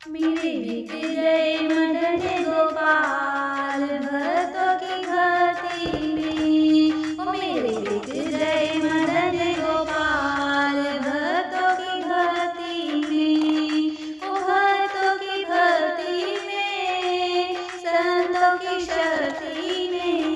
मेरे बिक गए मदन गोपाल भक्तों की भक्ति में। ओ मेरे बिक गए मदन गोपाल भक्तों की भक्ति में। ओ भक्तों की भक्ति में, संतों की शक्ति में।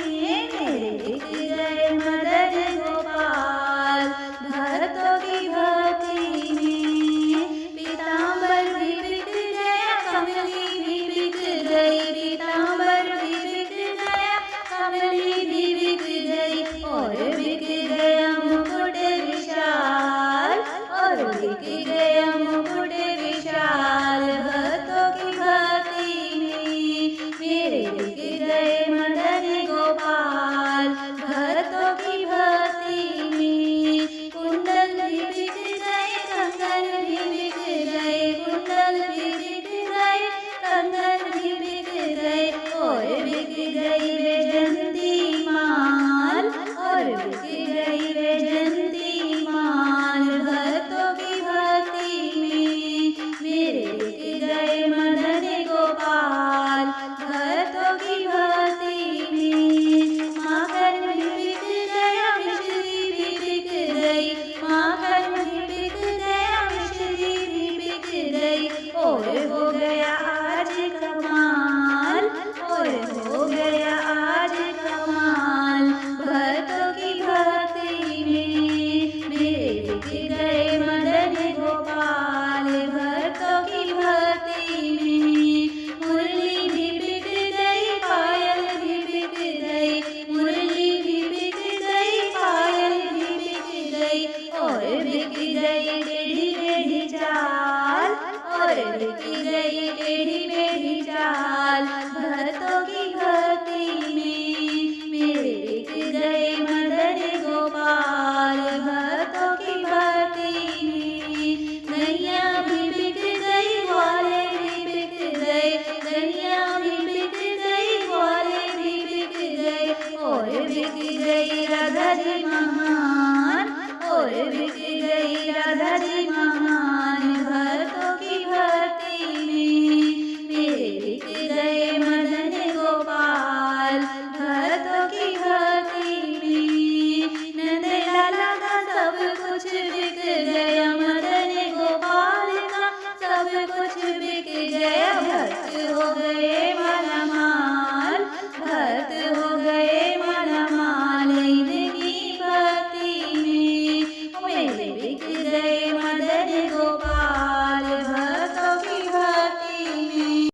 मेरे बिक गए मदन गोपाल भक्तों की भक्ति में। पीताम्बर भी बिक गया, कमली भी बिक गई। पीताम्बर भी बिक गया, कमली भी बिक गई। और बिक गया मुकुट विशाल, और बिक गया मुकुट विशाल भक्तों की भक्ति में। मेरे बिक गए मदन गोपाल भक्तों की भक्ति में। कुंडल भी बिक गए, कंगन भी बिक गए। कुंडल भी बिक गए, कंगन भी बिक गए। और बिक गई वैजयंती माल, और बिक गई वैजयंती माल भक्तों की भक्ति में। मेरे बिक गए मदन गोपाल भक्तों की भक्ति में। माखन भी बिक गया, मिश्री भी बिक गई। माखन भी बिक गया, मिश्री भी बिक गई। और हो गया आज कमाल, और हो गया आज कमाल भक्तों की भक्ति में। मेरे बिक गए मदन गोपाल भक्तों की भक्ति में। मुरली भी बिक गई, पायल भी बिक गई। मुरली भी बिक गई, पायल भी बिक गई। और बिक गई टेढ़ी टेढ़ी चाल, और बिक गई टेढ़ी मेढ़ी चाल भक्तों की भक्ति में। मेरे बिक गए मदन गोपाल भक्तों की भक्ति में। नैया भी बिक गई, ग्वाले भी बिक गए। नैया भी बिक गई, ग्वाले भी बिक गए। और बिक गई राधा जी महान, और बिक गई राधा जी महान भक्तों की भक्ति में। मेरे बिक गए मदन गोपाल भक्तों की भक्ति में। नंद लाला का सब कुछ बिक गया, मदन गोपाल का सब कुछ बिक गया। भक्त हो गए